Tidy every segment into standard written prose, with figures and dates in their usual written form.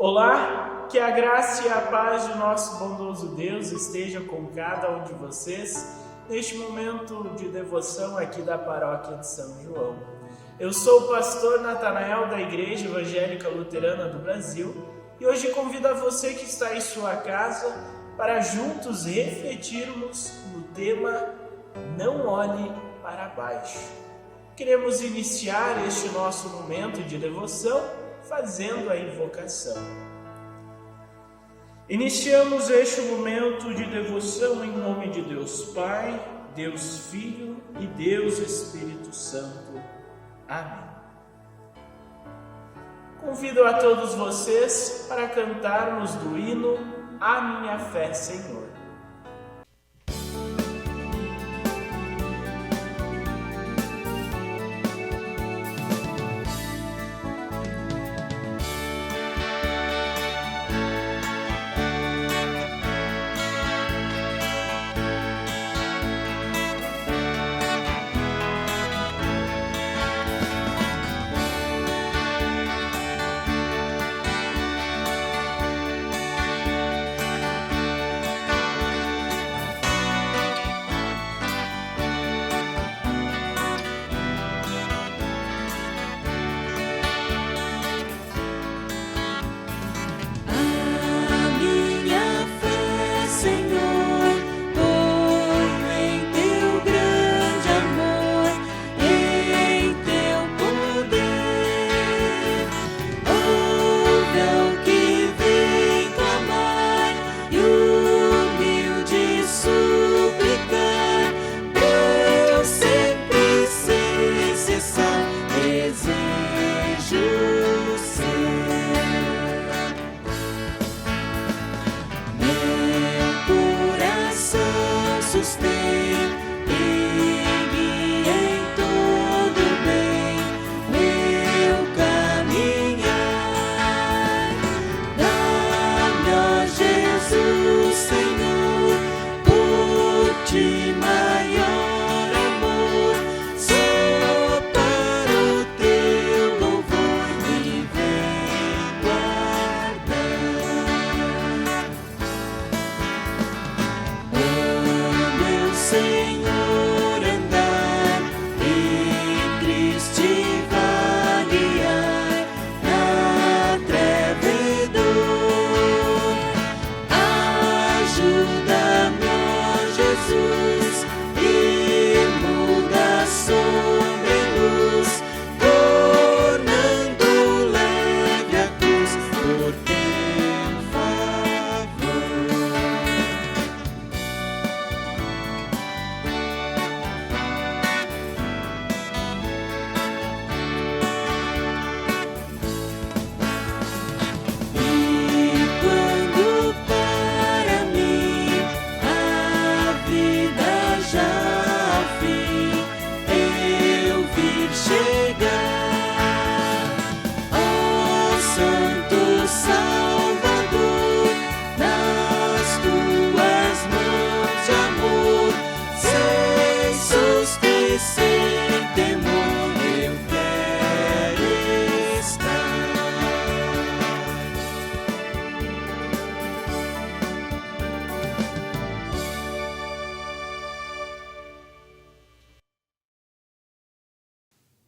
Olá, que a graça e a paz de nosso bondoso Deus esteja com cada um de vocês neste momento de devoção aqui da Paróquia de São João. Eu sou o pastor Natanael da Igreja Evangélica Luterana do Brasil e hoje convido a você que está em sua casa para juntos refletirmos no tema Não Olhe para Baixo. Queremos iniciar este nosso momento de devoção fazendo a invocação. Iniciamos este momento de devoção em nome de Deus Pai, Deus Filho e Deus Espírito Santo. Amém. Convido a todos vocês para cantarmos do hino A Minha Fé, Senhor.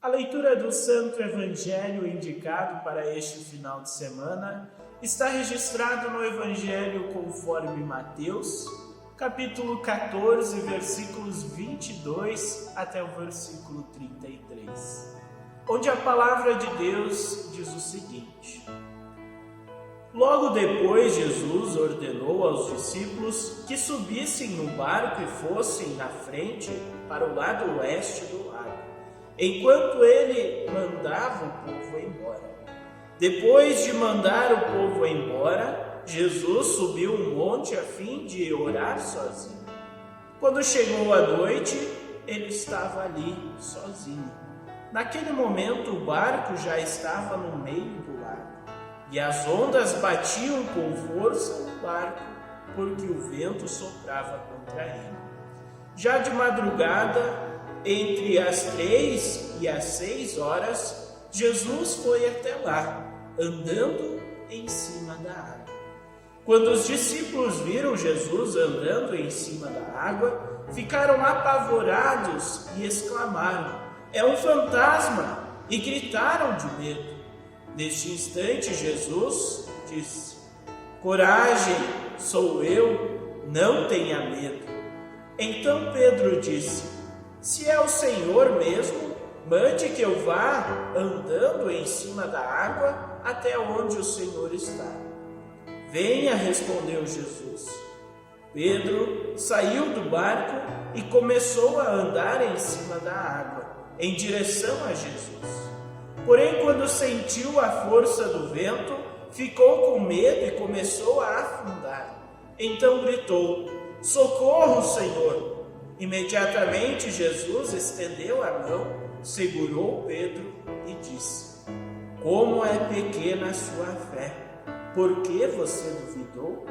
A leitura do Santo Evangelho indicado para este final de semana está registrado no Evangelho conforme Mateus, capítulo 14, versículos 22 até o versículo 33, onde a palavra de Deus diz o seguinte: Logo depois Jesus ordenou aos discípulos que subissem no barco e fossem na frente para o lado oeste do lago, enquanto ele mandava o povo embora. Depois de mandar o povo embora, Jesus subiu um monte a fim de orar sozinho. Quando chegou a noite, ele estava ali sozinho. Naquele momento, o barco já estava no meio do lago, e as ondas batiam com força no barco, porque o vento soprava contra ele. Já de madrugada, entre as 3 e as 6 horas, Jesus foi até lá, andando em cima da água. Quando os discípulos viram Jesus andando em cima da água, ficaram apavorados e exclamaram: "É um fantasma!" e gritaram de medo. Neste instante, Jesus disse: "Coragem, sou eu, não tenha medo." Então Pedro disse: "Se é o Senhor mesmo, mande que eu vá andando em cima da água até onde o Senhor está." "Venha", respondeu Jesus. Pedro saiu do barco e começou a andar em cima da água, em direção a Jesus. Porém, quando sentiu a força do vento, ficou com medo e começou a afundar. Então gritou: "Socorro, Senhor!" Imediatamente Jesus estendeu a mão, segurou Pedro e disse: "Como é pequena a sua fé! Por que você duvidou?"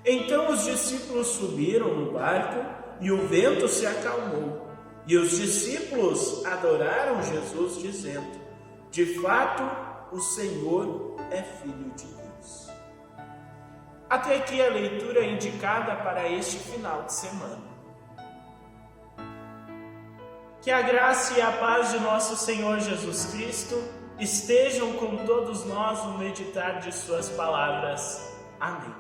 Então os discípulos subiram no barco e o vento se acalmou. E os discípulos adoraram Jesus, dizendo: "De fato, o Senhor é Filho de Deus." Até aqui a leitura indicada para este final de semana. Que a graça e a paz de nosso Senhor Jesus Cristo estejam com todos nós no meditar de suas palavras. Amém.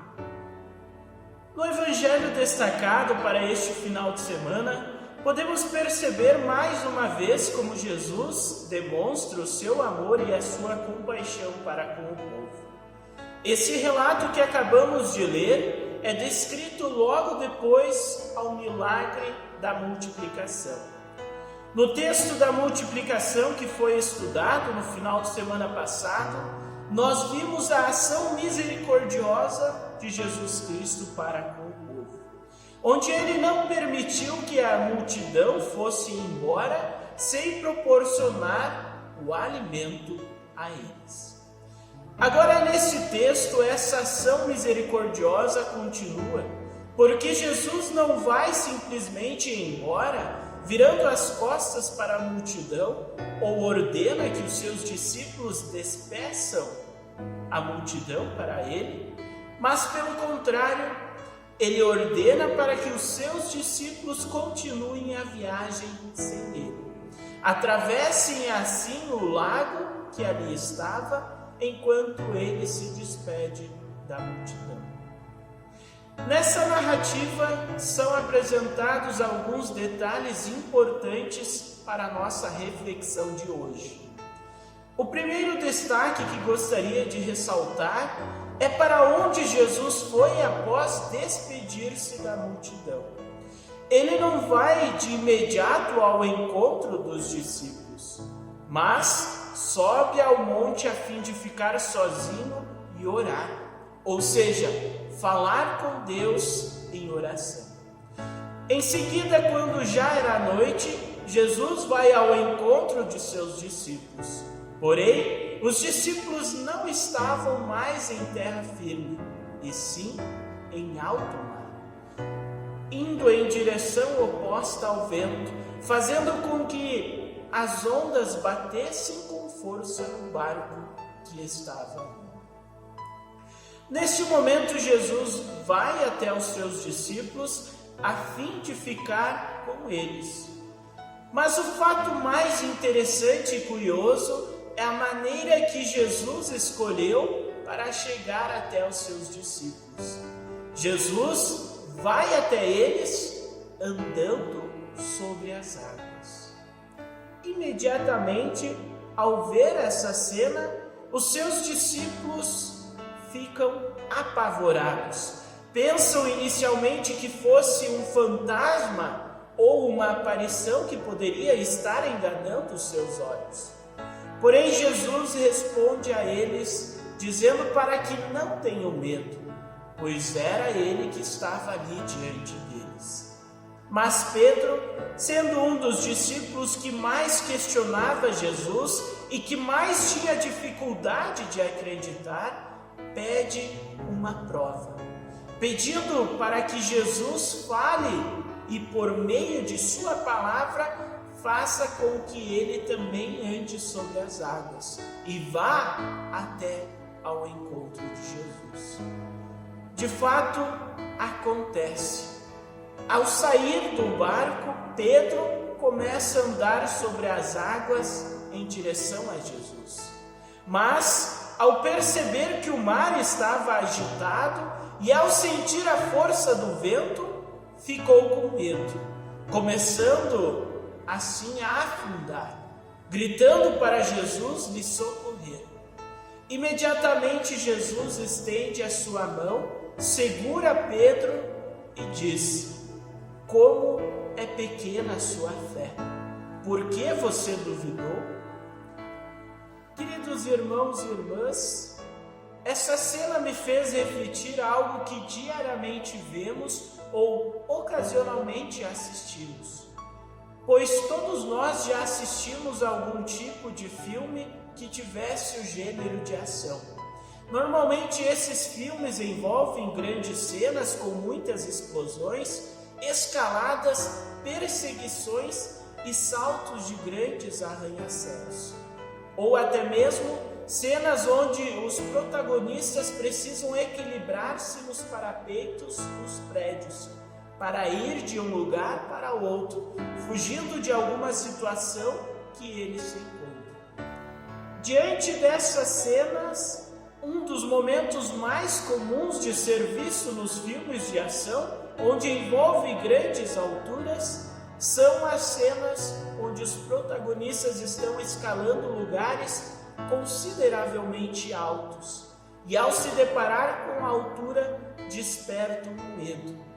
No evangelho destacado para este final de semana, podemos perceber mais uma vez como Jesus demonstra o seu amor e a sua compaixão para com o povo. Esse relato que acabamos de ler é descrito logo depois ao milagre da multiplicação. No texto da multiplicação que foi estudado no final de semana passado, nós vimos a ação misericordiosa de Jesus Cristo para com o povo, onde ele não permitiu que a multidão fosse embora sem proporcionar o alimento a eles. Agora, nesse texto, essa ação misericordiosa continua, porque Jesus não vai simplesmente embora virando as costas para a multidão, ou ordena que os seus discípulos despeçam a multidão para ele, mas pelo contrário, ele ordena para que os seus discípulos continuem a viagem sem ele. Atravessem assim o lago que ali estava, enquanto ele se despede da multidão. Nessa narrativa são apresentados alguns detalhes importantes para a nossa reflexão de hoje. O primeiro destaque que gostaria de ressaltar é para onde Jesus foi após despedir-se da multidão. Ele não vai de imediato ao encontro dos discípulos, mas sobe ao monte a fim de ficar sozinho e orar, ou seja, falar com Deus em oração. Em seguida, quando já era noite, Jesus vai ao encontro de seus discípulos. Porém, os discípulos não estavam mais em terra firme, e sim em alto mar, indo em direção oposta ao vento, fazendo com que as ondas batessem com força no barco que estava indo. Neste momento, Jesus vai até os seus discípulos a fim de ficar com eles. Mas o fato mais interessante e curioso é a maneira que Jesus escolheu para chegar até os seus discípulos. Jesus vai até eles andando sobre as águas. Imediatamente, ao ver essa cena, os seus discípulos ficam apavorados. Pensam inicialmente que fosse um fantasma ou uma aparição que poderia estar enganando os seus olhos. Porém, Jesus responde a eles, dizendo para que não tenham medo, pois era ele que estava ali diante deles. Mas Pedro, sendo um dos discípulos que mais questionava Jesus e que mais tinha dificuldade de acreditar, pede uma prova, pedindo para que Jesus fale e por meio de sua palavra faça com que ele também ande sobre as águas e vá até ao encontro de Jesus. De fato, acontece. Ao sair do barco, Pedro começa a andar sobre as águas em direção a Jesus. Mas, ao perceber que o mar estava agitado e ao sentir a força do vento, ficou com medo, começando assim a afundar, gritando para Jesus lhe socorrer. Imediatamente Jesus estende a sua mão, segura Pedro e diz: como é pequena a sua fé, por que você duvidou? Queridos irmãos e irmãs, essa cena me fez refletir algo que diariamente vemos ou ocasionalmente assistimos. Pois todos nós já assistimos a algum tipo de filme que tivesse o gênero de ação. Normalmente esses filmes envolvem grandes cenas com muitas explosões, escaladas, perseguições e saltos de grandes arranha-céus. Ou até mesmo cenas onde os protagonistas precisam equilibrar-se nos parapeitos dos prédios para ir de um lugar para outro, fugindo de alguma situação que eles se encontram. Diante dessas cenas, um dos momentos mais comuns de ser visto nos filmes de ação, onde envolve grandes alturas, são as cenas onde os protagonistas estão escalando lugares consideravelmente altos e, ao se deparar com a altura, despertam o medo.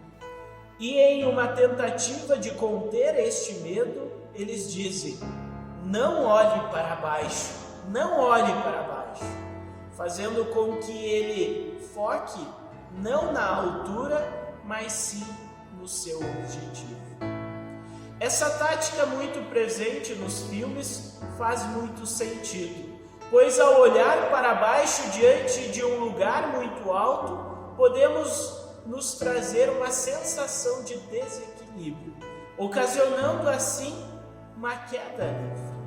E em uma tentativa de conter este medo, eles dizem: não olhe para baixo, não olhe para baixo, fazendo com que ele foque não na altura, mas sim no seu objetivo. Essa tática muito presente nos filmes faz muito sentido, pois ao olhar para baixo diante de um lugar muito alto, podemos nos trazer uma sensação de desequilíbrio, ocasionando assim uma queda livre.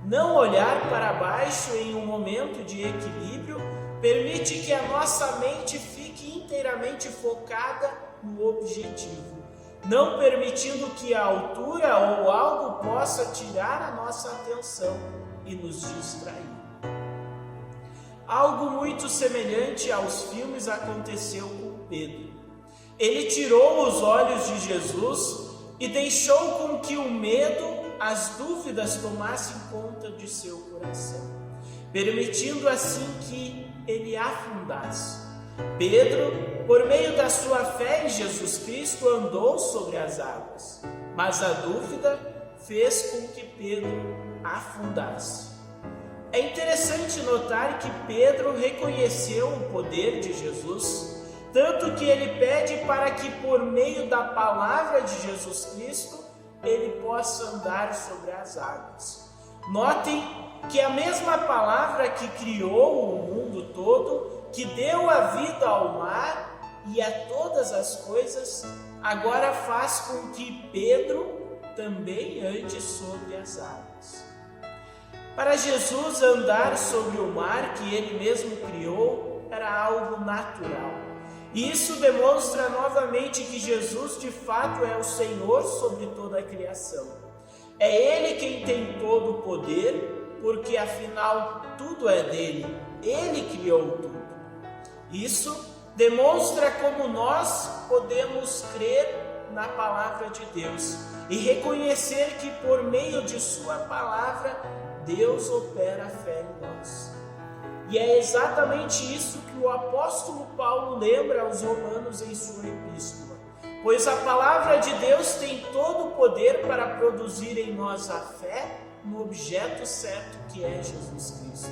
Não olhar para baixo em um momento de equilíbrio permite que a nossa mente fique inteiramente focada no objetivo, não permitindo que a altura ou algo possa tirar a nossa atenção e nos distrair. Algo muito semelhante aos filmes aconteceu com Pedro. Ele tirou os olhos de Jesus e deixou com que o medo, as dúvidas tomassem conta de seu coração, permitindo assim que ele afundasse. Pedro, por meio da sua fé em Jesus Cristo, andou sobre as águas, mas a dúvida fez com que Pedro afundasse. É interessante notar que Pedro reconheceu o poder de Jesus, tanto que ele pede para que por meio da palavra de Jesus Cristo, ele possa andar sobre as águas. Notem que a mesma palavra que criou o mundo todo, que deu a vida ao mar e a todas as coisas, agora faz com que Pedro também ande sobre as águas. Para Jesus, andar sobre o mar que ele mesmo criou era algo natural. E isso demonstra novamente que Jesus de fato é o Senhor sobre toda a criação. É Ele quem tem todo o poder, porque afinal tudo é dele. Ele criou tudo. Isso demonstra como nós podemos crer na palavra de Deus e reconhecer que por meio de sua palavra Deus opera a fé em nós. E é exatamente isso que o apóstolo Paulo lembra aos romanos em sua epístola. Pois a palavra de Deus tem todo o poder para produzir em nós a fé no objeto certo que é Jesus Cristo.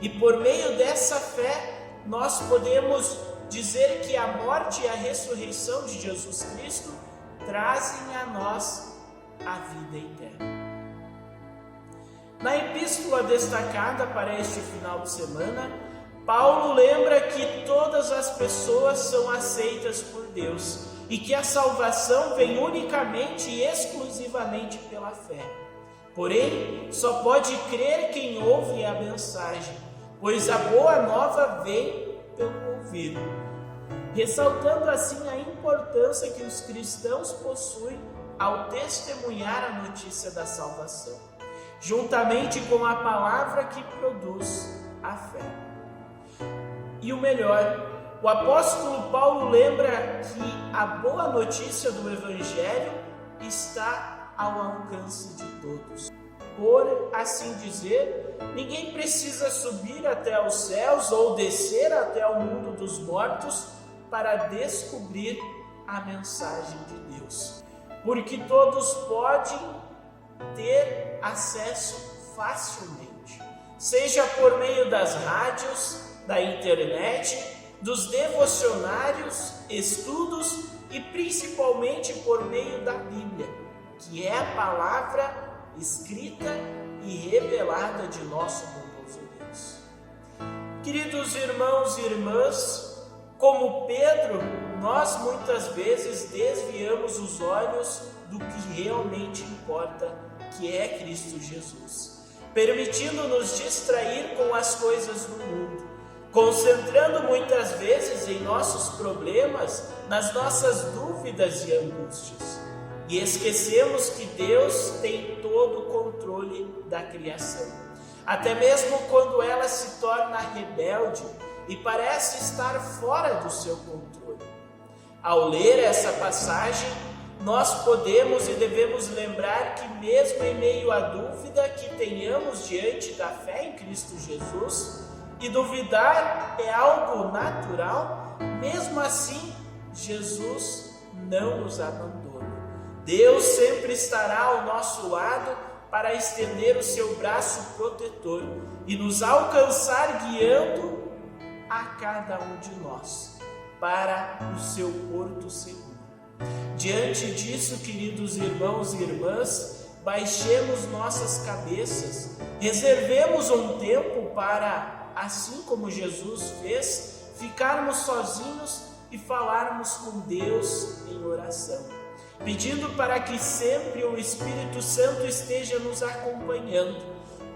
E por meio dessa fé, nós podemos dizer que a morte e a ressurreição de Jesus Cristo trazem a nós a vida eterna. Na epístola destacada para este final de semana, Paulo lembra que todas as pessoas são aceitas por Deus e que a salvação vem unicamente e exclusivamente pela fé. Porém, só pode crer quem ouve a mensagem, pois a boa nova vem pelo ouvir, ressaltando assim a importância que os cristãos possuem ao testemunhar a notícia da salvação, juntamente com a palavra que produz a fé. E o melhor, o apóstolo Paulo lembra que a boa notícia do Evangelho está ao alcance de todos. Por assim dizer, ninguém precisa subir até os céus ou descer até o mundo dos mortos para descobrir a mensagem de Deus, porque todos podem ter acesso facilmente, seja por meio das rádios, da internet, dos devocionários, estudos e principalmente por meio da Bíblia, que é a palavra escrita e revelada de nosso bondoso Deus. Queridos irmãos e irmãs, como Pedro, nós muitas vezes desviamos os olhos do que realmente importa, que é Cristo Jesus, permitindo-nos distrair com as coisas do mundo, concentrando muitas vezes em nossos problemas, nas nossas dúvidas e angústias. E esquecemos que Deus tem todo o controle da criação, até mesmo quando ela se torna rebelde e parece estar fora do seu controle. Ao ler essa passagem, nós podemos e devemos lembrar que mesmo em meio à dúvida que tenhamos diante da fé em Cristo Jesus, e duvidar é algo natural, mesmo assim, Jesus não nos abandona. Deus sempre estará ao nosso lado para estender o seu braço protetor e nos alcançar, guiando a cada um de nós para o seu porto seguro. Diante disso, queridos irmãos e irmãs, baixemos nossas cabeças, reservemos um tempo para, assim como Jesus fez, ficarmos sozinhos e falarmos com Deus em oração, pedindo para que sempre o Espírito Santo esteja nos acompanhando,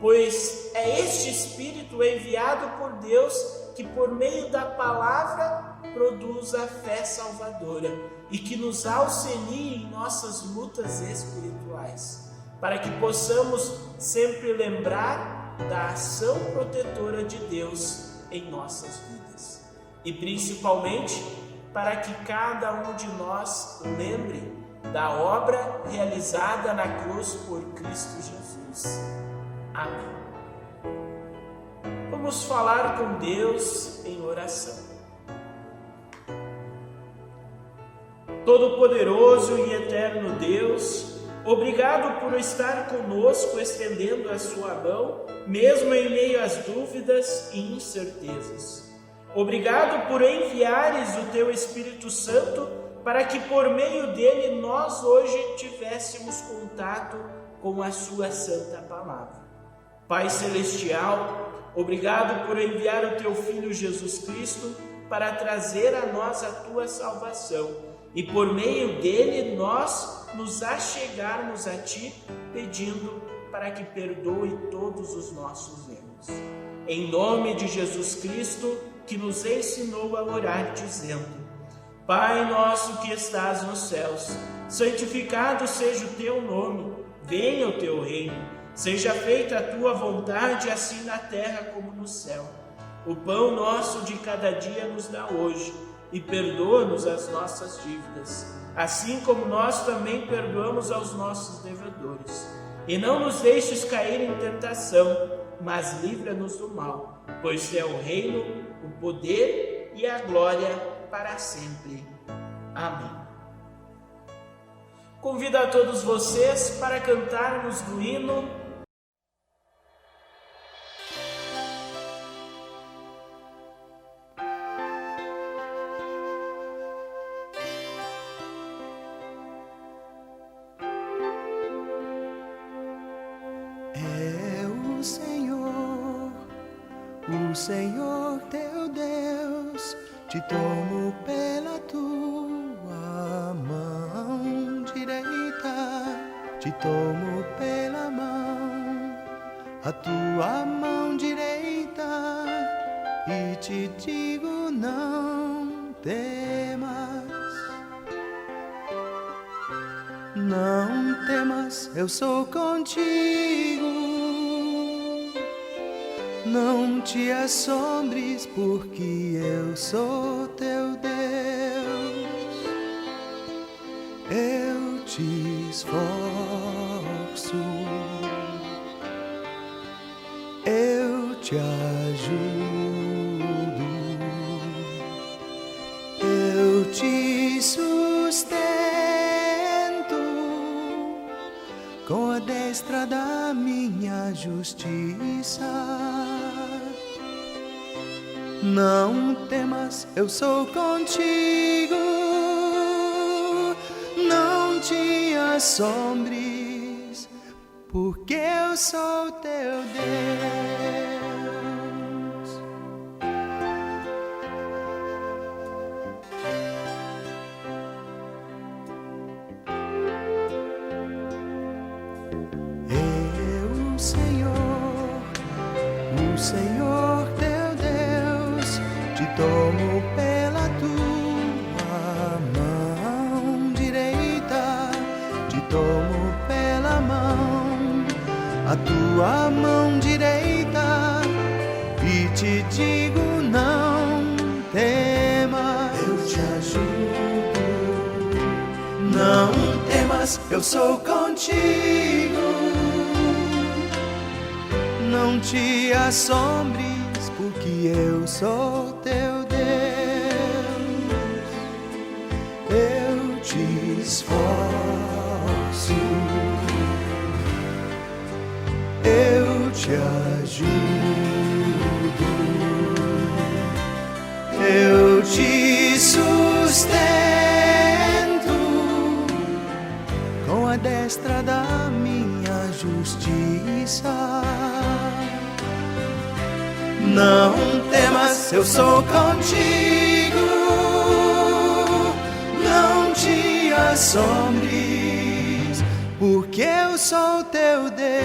pois é este Espírito enviado por Deus que, por meio da palavra, produz a fé salvadora e que nos auxilie em nossas lutas espirituais, para que possamos sempre lembrar da ação protetora de Deus em nossas vidas. E principalmente para que cada um de nós lembre da obra realizada na cruz por Cristo Jesus. Amém. Vamos falar com Deus em oração. Todo-Poderoso e Eterno Deus, obrigado por estar conosco, estendendo a sua mão, mesmo em meio às dúvidas e incertezas. Obrigado por enviares o teu Espírito Santo para que por meio dele nós hoje tivéssemos contato com a sua santa palavra. Pai Celestial, obrigado por enviar o teu Filho Jesus Cristo para trazer a nós a tua salvação e por meio dele nós nos achegarmos a ti, pedindo para que perdoe todos os nossos erros. Em nome de Jesus Cristo, que nos ensinou a orar dizendo: Pai nosso que estás nos céus, santificado seja o teu nome, venha o teu reino, seja feita a tua vontade, assim na terra como no céu. O pão nosso de cada dia nos dá hoje, e perdoa-nos as nossas dívidas, assim como nós também perdoamos aos nossos devedores. E não nos deixes cair em tentação, mas livra-nos do mal, pois é o reino, o poder e a glória para sempre. Amém. Convido a todos vocês para cantarmos o hino O Senhor teu Deus, te tomo pela tua mão direita, te tomo pela mão a tua mão direita e te digo: não temas, não temas, eu sou contigo. Não te assombres, porque eu sou teu Deus. Eu te esforço, eu te ajudo, eu te sustento com a destra da minha justiça. Não temas, eu sou contigo. Não te assombres, porque eu sou teu Deus. Eu, o Senhor teu Deus, te tomo pela tua mão direita, te tomo pela mão, a tua mão direita, e te digo: não temas, eu te ajudo. Não temas, eu sou contigo. Não te assombres, porque eu sou teu Deus. Eu te esforço, eu te ajudo, eu te sustento com a destra da minha justiça. Não temas, eu sou contigo. Não te assombres, porque eu sou teu Deus.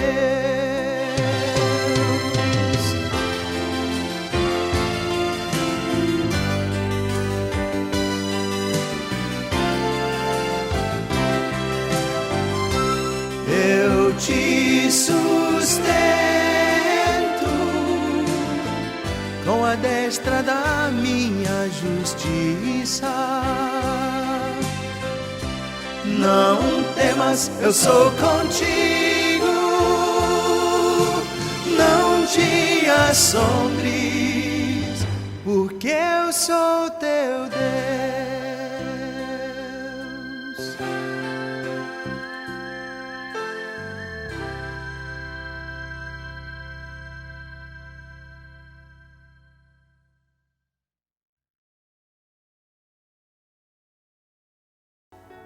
Eu te sustento com a destra da minha justiça. Não temas, eu sou contigo. Não te assombres, porque eu sou teu Deus.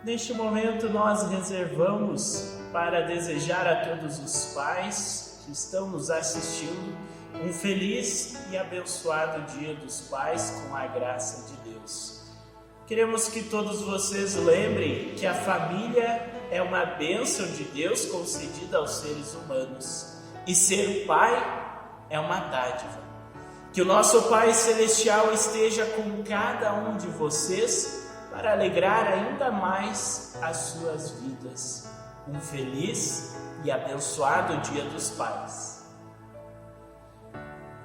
Neste momento nós reservamos para desejar a todos os pais que estão nos assistindo um feliz e abençoado Dia dos Pais com a graça de Deus. Queremos que todos vocês lembrem que a família é uma bênção de Deus concedida aos seres humanos e ser pai é uma dádiva. Que o nosso Pai Celestial esteja com cada um de vocês para alegrar ainda mais as suas vidas. Um feliz e abençoado Dia dos Pais.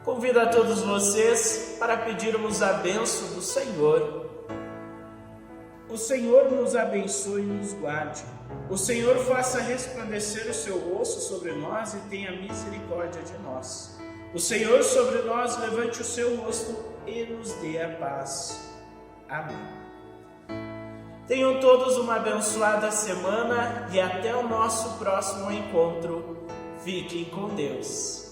Convido a todos vocês para pedirmos a bênção do Senhor. O Senhor nos abençoe e nos guarde. O Senhor faça resplandecer o seu rosto sobre nós e tenha misericórdia de nós. O Senhor sobre nós levante o seu rosto e nos dê a paz. Amém. Tenham todos uma abençoada semana e até o nosso próximo encontro. Fiquem com Deus.